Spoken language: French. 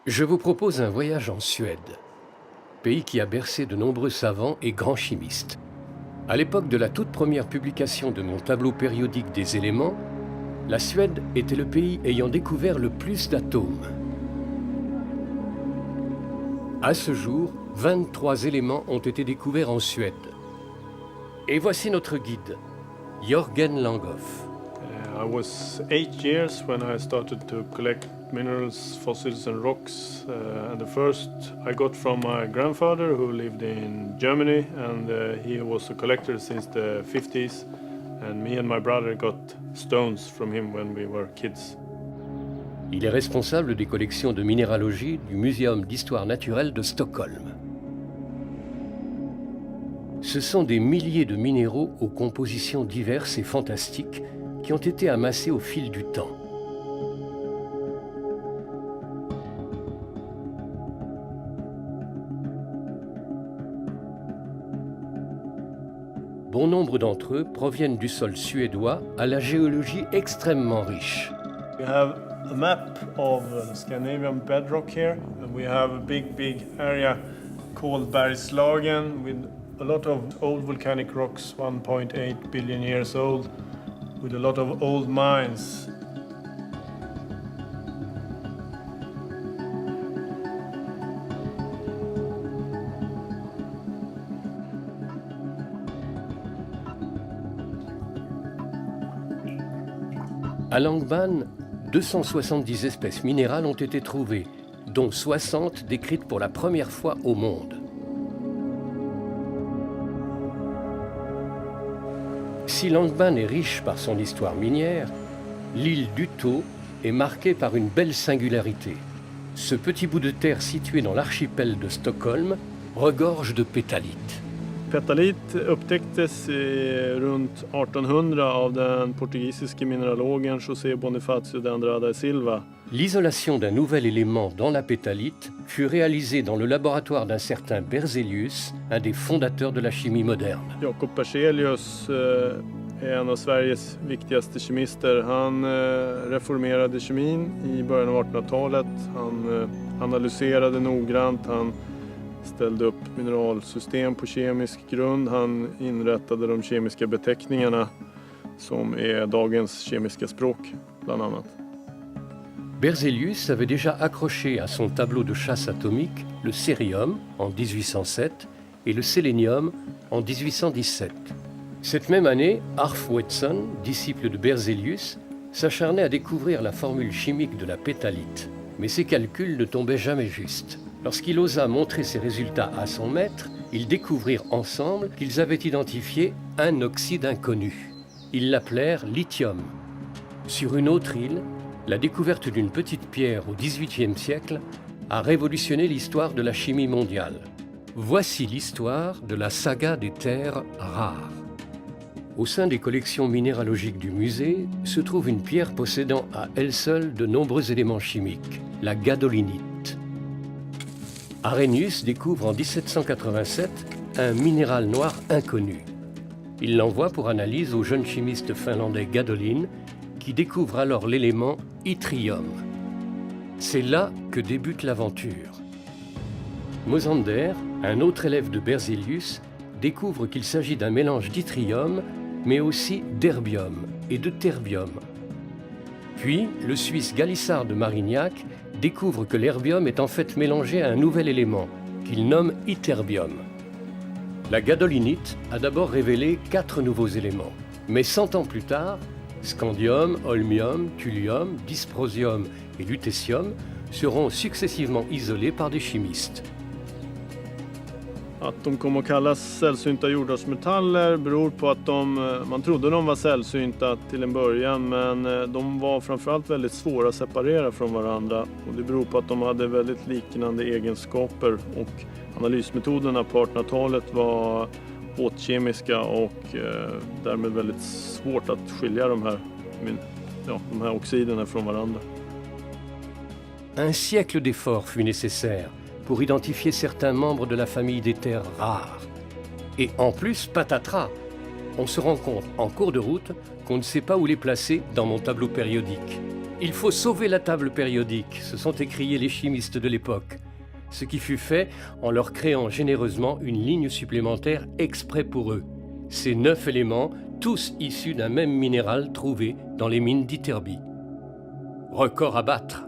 Je vous propose un voyage en Suède, pays qui a bercé de nombreux savants et grands chimistes. À l'époque de la toute première publication de mon tableau périodique des éléments, la Suède était le pays ayant découvert le plus d'atomes. À ce jour, 23 éléments ont été découverts en Suède. Et voici notre guide, Jörgen Langhoff. I was 8 years when I started to collect minerals, fossils and rocks. And the first I got from my grandfather who lived in Germany, and he was a collector since the 50s. And me and my brother got stones from him when we were kids. Il est responsable des collections de minéralogie du Muséum d'histoire naturelle de Stockholm. Ce sont des milliers de minéraux aux compositions diverses et fantastiques qui ont été amassés au fil du temps. Bon nombre d'entre eux proviennent du sol suédois à la géologie extrêmement riche. We have a map of the Scandinavian bedrock here, and we have a big area called Bergslagen with a lot of old volcanic rocks, 1.8 billion years old, with a lot of old mines. À Langban, 270 espèces minérales ont été trouvées, dont 60 décrites pour la première fois au monde. Si Langban est riche par son histoire minière, l'île d'Utö est marquée par une belle singularité. Ce petit bout de terre situé dans l'archipel de Stockholm regorge de pétalites. Petalit upptäcktes runt 1800 av den portugisiske mineralogen José Bonifácio de Andrada e Silva. L'isolation d'un nouvel élément dans la pétalite fut réalisée dans le laboratoire d'un certain Berzelius, un des fondateurs de la chimie moderne. Jakob Berzelius är en av Sveriges viktigaste kemister. Han reformerade kemin i början av 1800-talet. Han analyserade noggrant, han ställde upp mineralsystem på kemisk grund. Han inrättade de kemiska beteckningarna som är dagens kemiska språk, bland annat. Berzelius avait déjà accroché à son tableau de chasse atomique le cérium en 1807 et le sélénium en 1817. Cette même année, Arf Wetson, disciple de Berzelius, s'acharnait à découvrir la formule chimique de la pétalite. Mais ses calculs ne tombaient jamais justes. Lorsqu'il osa montrer ses résultats à son maître, ils découvrirent ensemble qu'ils avaient identifié un oxyde inconnu. Ils l'appelèrent lithium. Sur une autre île, la découverte d'une petite pierre au XVIIIe siècle a révolutionné l'histoire de la chimie mondiale. Voici l'histoire de la saga des terres rares. Au sein des collections minéralogiques du musée se trouve une pierre possédant à elle seule de nombreux éléments chimiques, la gadolinite. Arrhenius découvre en 1787 un minéral noir inconnu. Il l'envoie pour analyse au jeune chimiste finlandais Gadolin, qui découvre alors l'élément yttrium. C'est là que débute l'aventure. Mosander, un autre élève de Berzelius, découvre qu'il s'agit d'un mélange d'yttrium, mais aussi d'herbium et de terbium. Puis, le Suisse Galissard de Marignac découvre que l'herbium est en fait mélangé à un nouvel élément, qu'il nomme ytterbium. La gadolinite a d'abord révélé 4 nouveaux éléments, mais 100 ans plus tard, scandium, holmium, thulium, dysprosium et lutécium seront successivement isolés par des chimistes. Att de kom att kallas sällsynta jordartsmetaller beror på att man trodde de var sällsynta till en början, men de var framförallt väldigt svåra att separera från varandra, och det beror på att de hade väldigt liknande egenskaper, och analysmetoderna på 1800-talet var båtkemiska och därmed väldigt svårt att skilja de här oxiderna från varandra. Un siècle d'efforts fut nécessaire pour identifier certains membres de la famille des terres rares. Et en plus, patatras, On se rend compte en cours de route qu'on ne sait pas où les placer dans mon tableau périodique. Il faut sauver la table périodique, se sont écriés les chimistes de l'époque. Ce qui fut fait en leur créant généreusement une ligne supplémentaire exprès pour eux. Ces 9 éléments, tous issus d'un même minéral trouvé dans les mines d'Ytterby. Record à battre.